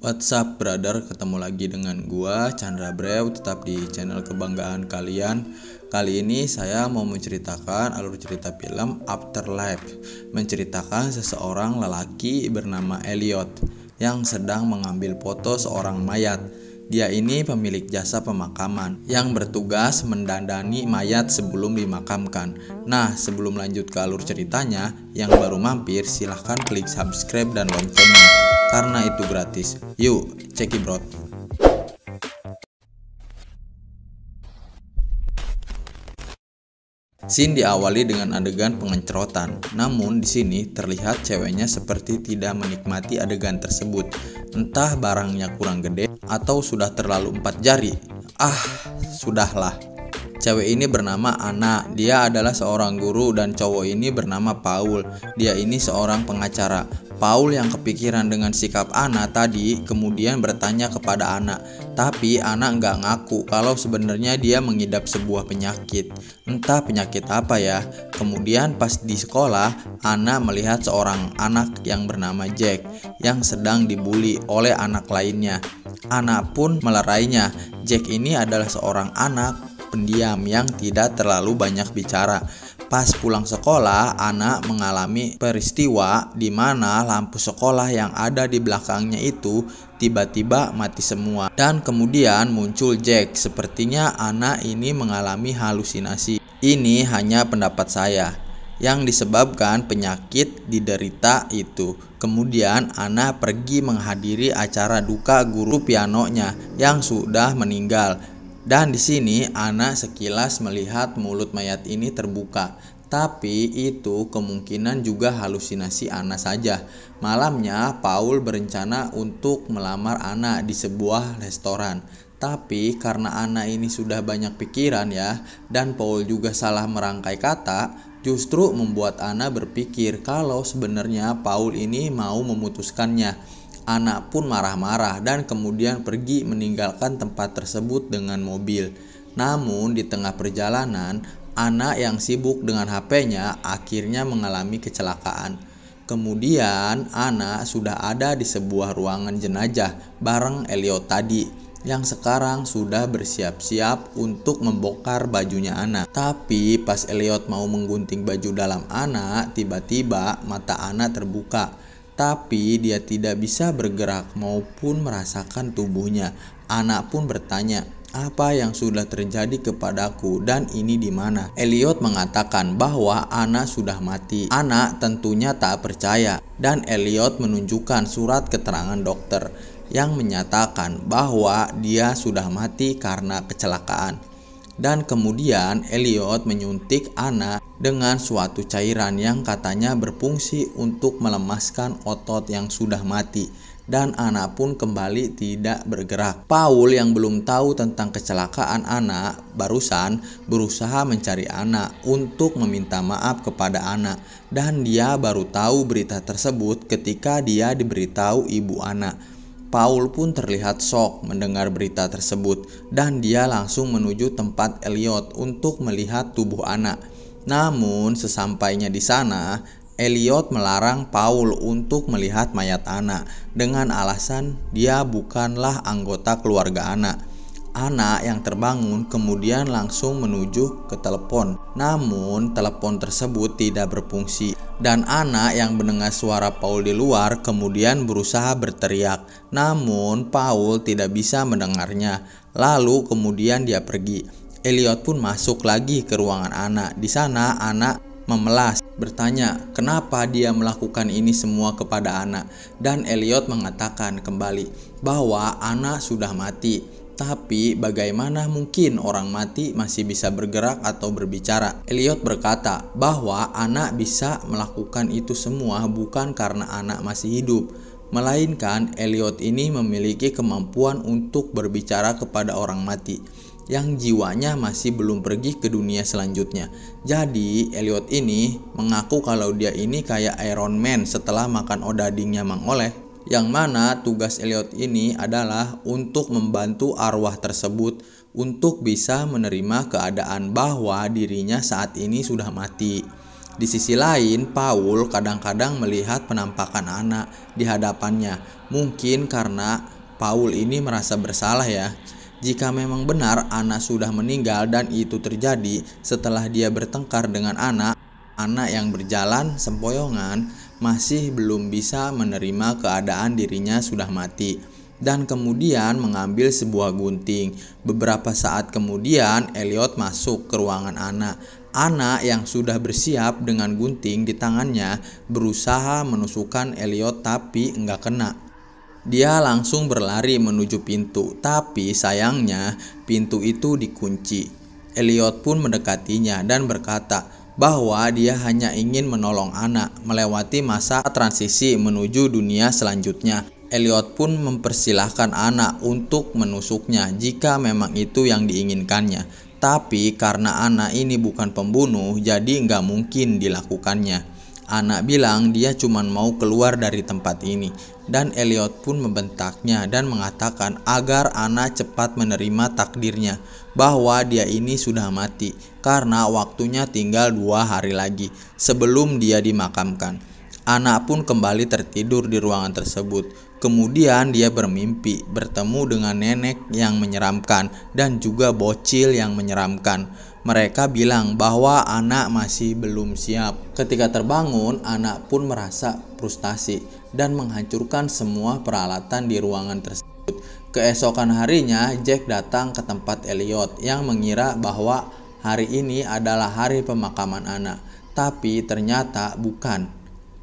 What's up brother, ketemu lagi dengan gua Chandra Brew, tetap di channel kebanggaan kalian. Kali ini saya mau menceritakan alur cerita film Afterlife, menceritakan seseorang lelaki bernama Elliot yang sedang mengambil foto seorang mayat. Dia ini pemilik jasa pemakaman yang bertugas mendandani mayat sebelum dimakamkan. Nah, sebelum lanjut ke alur ceritanya, yang baru mampir silahkan klik subscribe dan loncengnya karena itu gratis. Yuk, cekidot. Scene diawali dengan adegan pengencerotan. Namun di sini terlihat ceweknya seperti tidak menikmati adegan tersebut. Entah barangnya kurang gede atau sudah terlalu 4 jari. Sudahlah. Cewek ini bernama Anna. Dia adalah seorang guru dan cowok ini bernama Paul. Dia ini seorang pengacara. Paul yang kepikiran dengan sikap Anna tadi kemudian bertanya kepada Anna. Tapi Anna nggak ngaku kalau sebenarnya dia mengidap sebuah penyakit. Entah penyakit apa ya. Kemudian pas di sekolah, Anna melihat seorang anak yang bernama Jack yang sedang dibully oleh anak lainnya. Anna pun melerainya. Jack ini adalah seorang anak pendiam yang tidak terlalu banyak bicara. Pas pulang sekolah, Anna mengalami peristiwa di mana lampu sekolah yang ada di belakangnya itu tiba-tiba mati semua. Dan kemudian muncul Jack. Sepertinya Anna ini mengalami halusinasi. Ini hanya pendapat saya yang disebabkan penyakit diderita itu. Kemudian Anna pergi menghadiri acara duka guru pianonya yang sudah meninggal. Dan di sini Anna sekilas melihat mulut mayat ini terbuka. Tapi itu kemungkinan juga halusinasi Anna saja. Malamnya Paul berencana untuk melamar Anna di sebuah restoran. Tapi karena Anna ini sudah banyak pikiran ya, dan Paul juga salah merangkai kata, justru membuat Anna berpikir kalau sebenarnya Paul ini mau memutuskannya. Anna pun marah-marah dan kemudian pergi meninggalkan tempat tersebut dengan mobil. Namun di tengah perjalanan, Anna yang sibuk dengan HP-nya akhirnya mengalami kecelakaan. Kemudian Anna sudah ada di sebuah ruangan jenazah bareng Elliot tadi yang sekarang sudah bersiap-siap untuk membongkar bajunya Anna. Tapi pas Elliot mau menggunting baju dalam Anna, tiba-tiba mata Anna terbuka. Tapi dia tidak bisa bergerak maupun merasakan tubuhnya. Anna pun bertanya, apa yang sudah terjadi kepadaku dan ini di mana? Elliot mengatakan bahwa Anna sudah mati. Anna tentunya tak percaya dan Elliot menunjukkan surat keterangan dokter yang menyatakan bahwa dia sudah mati karena kecelakaan. Dan kemudian Elliot menyuntik Anna dengan suatu cairan yang katanya berfungsi untuk melemaskan otot yang sudah mati. Dan Anna pun kembali tidak bergerak. Paul yang belum tahu tentang kecelakaan Anna barusan berusaha mencari Anna untuk meminta maaf kepada Anna. Dan dia baru tahu berita tersebut ketika dia diberitahu ibu Anna. Paul pun terlihat shock mendengar berita tersebut dan dia langsung menuju tempat Elliot untuk melihat tubuh Anna. Namun sesampainya di sana, Elliot melarang Paul untuk melihat mayat Anna dengan alasan dia bukanlah anggota keluarga Anna. Anna yang terbangun kemudian langsung menuju ke telepon. Namun telepon tersebut tidak berfungsi. Dan Anna yang mendengar suara Paul di luar kemudian berusaha berteriak. Namun Paul tidak bisa mendengarnya. Lalu kemudian dia pergi. Elliot pun masuk lagi ke ruangan Anna. Di sana Anna memelas, bertanya kenapa dia melakukan ini semua kepada Anna. Dan Elliot mengatakan kembali bahwa Anna sudah mati. Tapi bagaimana mungkin orang mati masih bisa bergerak atau berbicara? Elliot berkata bahwa Anna bisa melakukan itu semua bukan karena Anna masih hidup, melainkan Elliot ini memiliki kemampuan untuk berbicara kepada orang mati yang jiwanya masih belum pergi ke dunia selanjutnya. Jadi Elliot ini mengaku kalau dia ini kayak Iron Man setelah makan odadingnya Mang Oleh. Yang mana tugas Elliot ini adalah untuk membantu arwah tersebut untuk bisa menerima keadaan bahwa dirinya saat ini sudah mati. Di sisi lain, Paul kadang-kadang melihat penampakan Anna di hadapannya. Mungkin karena Paul ini merasa bersalah ya. Jika memang benar Anna sudah meninggal dan itu terjadi setelah dia bertengkar dengan Anna yang berjalan sempoyongan masih belum bisa menerima keadaan dirinya sudah mati dan kemudian mengambil sebuah gunting. Beberapa saat kemudian Elliot masuk ke ruangan Anna. Anna yang sudah bersiap dengan gunting di tangannya berusaha menusukkan Elliot tapi enggak kena. Dia langsung berlari menuju pintu, tapi sayangnya pintu itu dikunci. Elliot pun mendekatinya dan berkata bahwa dia hanya ingin menolong Anna melewati masa transisi menuju dunia selanjutnya. Elliot pun mempersilahkan Anna untuk menusuknya jika memang itu yang diinginkannya. Tapi karena Anna ini bukan pembunuh, jadi nggak mungkin dilakukannya. Anna bilang dia cuma mau keluar dari tempat ini dan Elliot pun membentaknya dan mengatakan agar Anna cepat menerima takdirnya bahwa dia ini sudah mati karena waktunya tinggal 2 hari lagi sebelum dia dimakamkan. Anna pun kembali tertidur di ruangan tersebut. Kemudian dia bermimpi bertemu dengan nenek yang menyeramkan dan juga bocil yang menyeramkan. Mereka bilang bahwa Anna masih belum siap. Ketika terbangun, Anna pun merasa frustasi dan menghancurkan semua peralatan di ruangan tersebut. Keesokan harinya, Jack datang ke tempat Elliot yang mengira bahwa hari ini adalah hari pemakaman Anna, tapi ternyata bukan.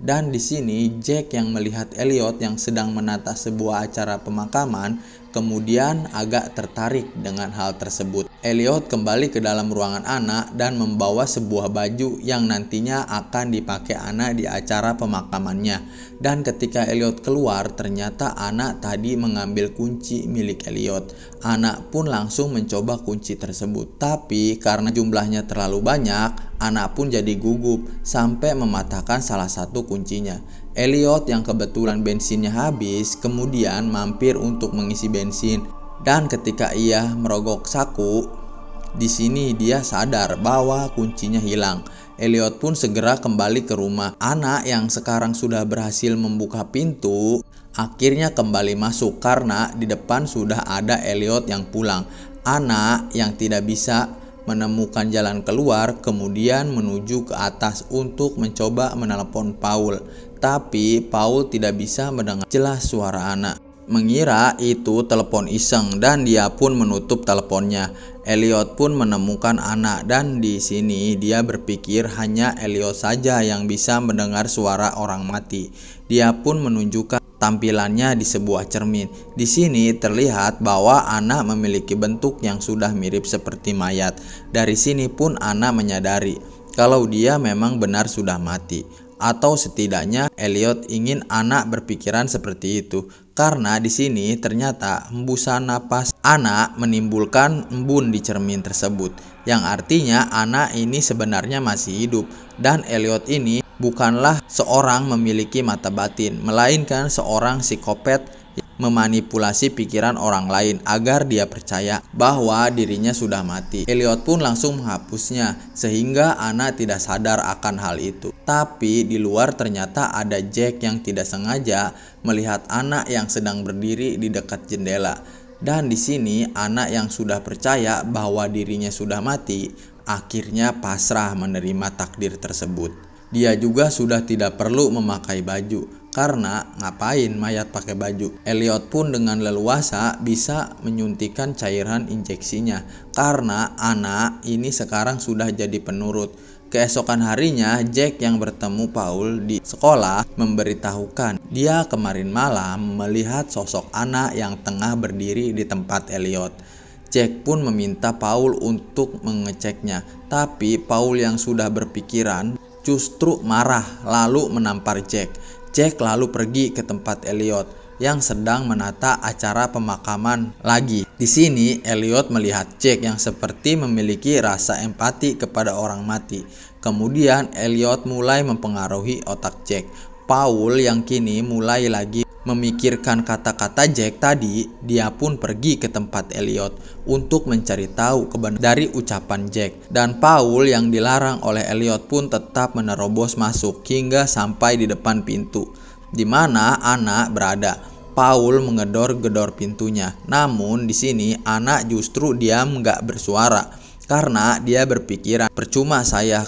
Dan di sini Jack yang melihat Elliot yang sedang menata sebuah acara pemakaman kemudian agak tertarik dengan hal tersebut. Elliot kembali ke dalam ruangan Anna dan membawa sebuah baju yang nantinya akan dipakai Anna di acara pemakamannya. Dan ketika Elliot keluar, ternyata Anna tadi mengambil kunci milik Elliot. Anna pun langsung mencoba kunci tersebut, tapi karena jumlahnya terlalu banyak, Anna pun jadi gugup sampai mematahkan salah satu kuncinya. Elliot yang kebetulan bensinnya habis kemudian mampir untuk mengisi bensin dan ketika ia merogok saku, di sini dia sadar bahwa kuncinya hilang. Elliot pun segera kembali ke rumah. Anna yang sekarang sudah berhasil membuka pintu akhirnya kembali masuk karena di depan sudah ada Elliot yang pulang. Anna yang tidak bisa menemukan jalan keluar kemudian menuju ke atas untuk mencoba menelepon Paul, tapi Paul tidak bisa mendengar jelas suara Anna. Mengira itu telepon iseng dan dia pun menutup teleponnya. Elliot pun menemukan Anna dan di sini dia berpikir hanya Elliot saja yang bisa mendengar suara orang mati. Dia pun menunjukkan tampilannya di sebuah cermin. Di sini terlihat bahwa Anna memiliki bentuk yang sudah mirip seperti mayat. Dari sini pun Anna menyadari kalau dia memang benar sudah mati. Atau setidaknya Elliot ingin Anna berpikiran seperti itu. Karena di sini ternyata hembusan napas Anna menimbulkan embun di cermin tersebut. Yang artinya Anna ini sebenarnya masih hidup. Dan Elliot ini bukanlah seorang memiliki mata batin, melainkan seorang psikopat memanipulasi pikiran orang lain agar dia percaya bahwa dirinya sudah mati. Elliot pun langsung menghapusnya sehingga Anna tidak sadar akan hal itu. Tapi di luar ternyata ada Jack yang tidak sengaja melihat Anna yang sedang berdiri di dekat jendela. Dan di sini Anna yang sudah percaya bahwa dirinya sudah mati akhirnya pasrah menerima takdir tersebut. Dia juga sudah tidak perlu memakai baju, karena ngapain mayat pakai baju. Elliot pun dengan leluasa bisa menyuntikkan cairan injeksinya, karena Anna ini sekarang sudah jadi penurut. Keesokan harinya, Jack yang bertemu Paul di sekolah memberitahukan dia kemarin malam melihat sosok Anna yang tengah berdiri di tempat Elliot. Jack pun meminta Paul untuk mengeceknya, tapi Paul yang sudah berpikiran justru marah lalu menampar Jack. Jack lalu pergi ke tempat Elliot yang sedang menata acara pemakaman lagi. Di sini Elliot melihat Jack yang seperti memiliki rasa empati kepada orang mati. Kemudian Elliot mulai mempengaruhi otak Jack. Paul yang kini mulai lagi Memikirkan kata-kata Jack tadi, dia pun pergi ke tempat Elliot untuk mencari tahu kebenaran dari ucapan Jack. Dan Paul yang dilarang oleh Elliot pun tetap menerobos masuk hingga sampai di depan pintu, di mana Anna berada. Paul menggedor-gedor pintunya, namun di sini Anna justru diam gak bersuara. Karena dia berpikiran, percuma saya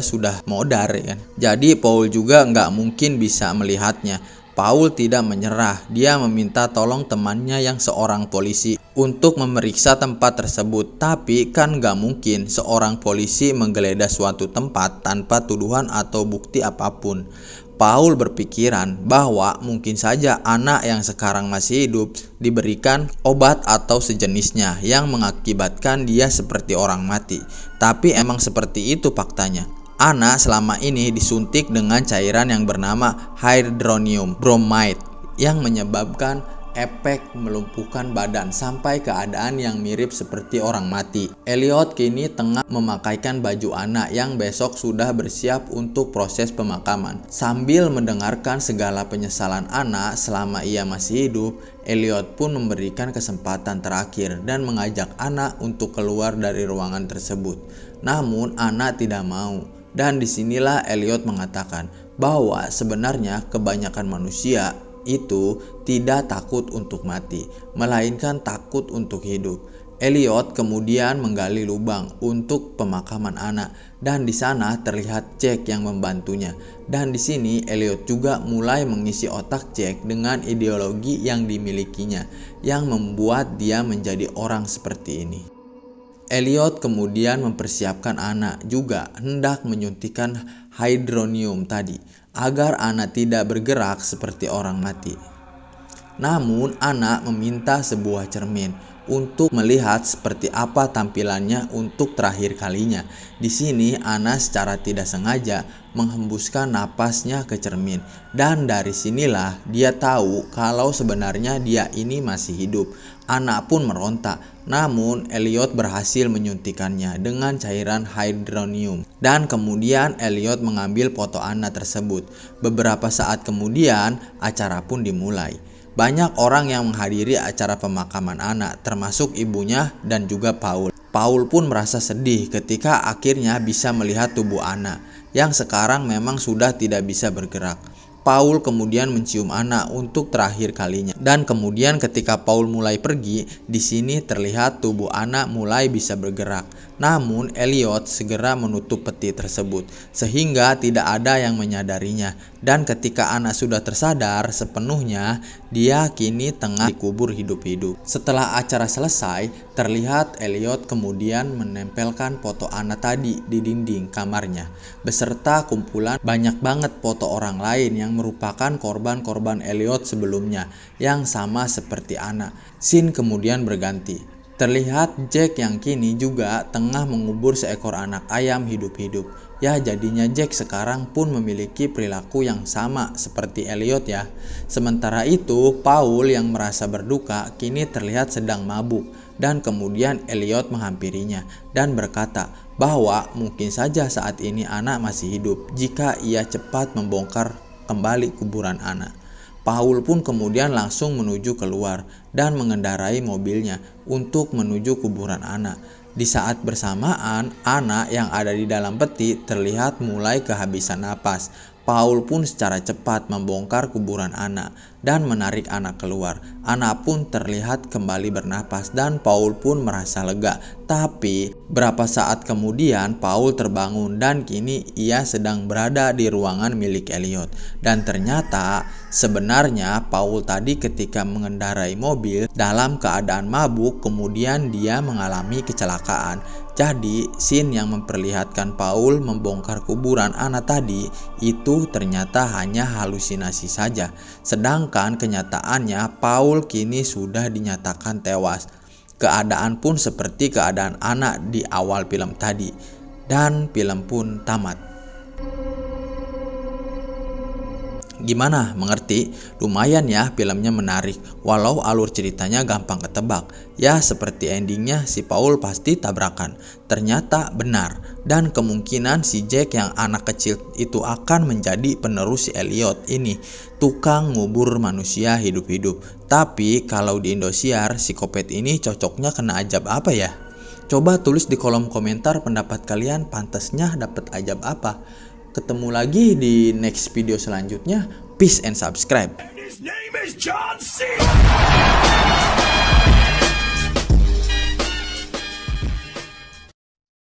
sudah modar kan. Jadi Paul juga nggak mungkin bisa melihatnya. Paul tidak menyerah, dia meminta tolong temannya yang seorang polisi untuk memeriksa tempat tersebut. Tapi kan nggak mungkin seorang polisi menggeledah suatu tempat tanpa tuduhan atau bukti apapun. Paul berpikiran bahwa mungkin saja anak yang sekarang masih hidup diberikan obat atau sejenisnya yang mengakibatkan dia seperti orang mati. Tapi emang seperti itu faktanya. Anna selama ini disuntik dengan cairan yang bernama hydronium bromide yang menyebabkan efek melumpuhkan badan sampai keadaan yang mirip seperti orang mati. Elliot kini tengah memakaikan baju Anna yang besok sudah bersiap untuk proses pemakaman. Sambil mendengarkan segala penyesalan Anna selama ia masih hidup, Elliot pun memberikan kesempatan terakhir dan mengajak Anna untuk keluar dari ruangan tersebut. Namun Anna tidak mau. Dan disinilah Elliot mengatakan bahwa sebenarnya kebanyakan manusia itu tidak takut untuk mati, melainkan takut untuk hidup. Elliot kemudian menggali lubang untuk pemakaman Anna dan di sana terlihat Jack yang membantunya. Dan di sini Elliot juga mulai mengisi otak Jack dengan ideologi yang dimilikinya yang membuat dia menjadi orang seperti ini. Elliot kemudian mempersiapkan Anna juga hendak menyuntikkan hydronium tadi agar Anna tidak bergerak seperti orang mati. Namun Anna meminta sebuah cermin untuk melihat seperti apa tampilannya untuk terakhir kalinya. Di sini Anna secara tidak sengaja menghembuskan napasnya ke cermin dan dari sinilah dia tahu kalau sebenarnya dia ini masih hidup. Anna pun meronta, namun Elliot berhasil menyuntikannya dengan cairan hydronium dan kemudian Elliot mengambil foto Anna tersebut. Beberapa saat kemudian acara pun dimulai. Banyak orang yang menghadiri acara pemakaman Anna, termasuk ibunya dan juga Paul. Paul pun merasa sedih ketika akhirnya bisa melihat tubuh Anna yang sekarang memang sudah tidak bisa bergerak. Paul kemudian mencium Anna untuk terakhir kalinya. Dan kemudian ketika Paul mulai pergi, di sini terlihat tubuh Anna mulai bisa bergerak. Namun Elliot segera menutup peti tersebut sehingga tidak ada yang menyadarinya. Dan ketika Anna sudah tersadar sepenuhnya, dia kini tengah dikubur hidup-hidup. Setelah acara selesai, terlihat Elliot kemudian menempelkan foto Anna tadi di dinding kamarnya beserta kumpulan banyak banget foto orang lain yang merupakan korban-korban Elliot sebelumnya yang sama seperti Anna. Scene kemudian berganti. Terlihat Jack yang kini juga tengah mengubur seekor anak ayam hidup-hidup. Ya, jadinya Jack sekarang pun memiliki perilaku yang sama seperti Elliot ya. Sementara itu, Paul yang merasa berduka kini terlihat sedang mabuk. Dan kemudian Elliot menghampirinya dan berkata bahwa mungkin saja saat ini Anna masih hidup jika ia cepat membongkar kembali kuburan Anna. Paul pun kemudian langsung menuju keluar dan mengendarai mobilnya untuk menuju kuburan Anna. Di saat bersamaan, Anna yang ada di dalam peti terlihat mulai kehabisan napas. Paul pun secara cepat membongkar kuburan Anna dan menarik Anna keluar. Anna pun terlihat kembali bernapas dan Paul pun merasa lega. Tapi berapa saat kemudian Paul terbangun dan kini ia sedang berada di ruangan milik Elliot. Dan ternyata sebenarnya Paul tadi ketika mengendarai mobil dalam keadaan mabuk kemudian dia mengalami kecelakaan. Jadi scene yang memperlihatkan Paul membongkar kuburan Anna tadi itu ternyata hanya halusinasi saja. Sedangkan kenyataannya Paul kini sudah dinyatakan tewas. Keadaan pun seperti keadaan Anna di awal film tadi. Dan film pun tamat. Gimana, mengerti? Lumayan ya, filmnya menarik, walau alur ceritanya gampang ketebak. Ya seperti endingnya, si Paul pasti tabrakan. Ternyata benar, dan kemungkinan si Jack yang anak kecil itu akan menjadi penerus si Elliot ini, tukang ngubur manusia hidup-hidup. Tapi kalau di Indosiar, si Kopet ini cocoknya kena ajab apa ya? Coba tulis di kolom komentar pendapat kalian, pantasnya dapat ajab apa. Ketemu lagi di next video selanjutnya. Peace and subscribe.